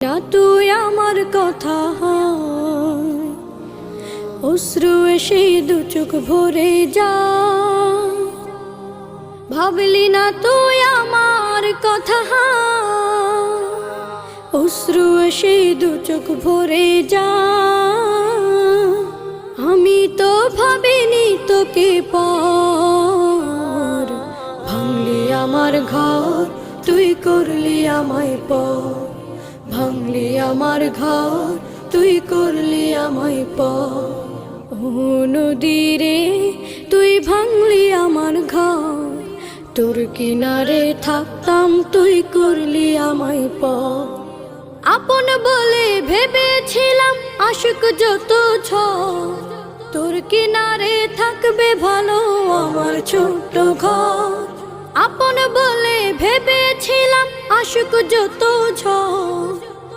না তুই আমার কথা অশ্রু এসে দু চোখ ভরে যা ভাবলি না তুই আমার কথা অশ্রু এসে দু চোখ ভরে যা আমি তো ভাবিনি তোকে পর ভাঙলি আমার ঘর তুই করলি আমায় পর ভাঙলি আমার ঘর তুই করলি আমায় পর ও নদী রে তুই ভাঙলি আমার ঘর তোর কিনারে থাকতাম তুই করলি আমায় পর আপন বলে ভেবেছিলাম আশিক যত ঝড় তোর কিনারে থাকবে ভালো আমার ছোট্ট ঘর আপন বলে ভেবেছিলাম আশিক যত ঝড়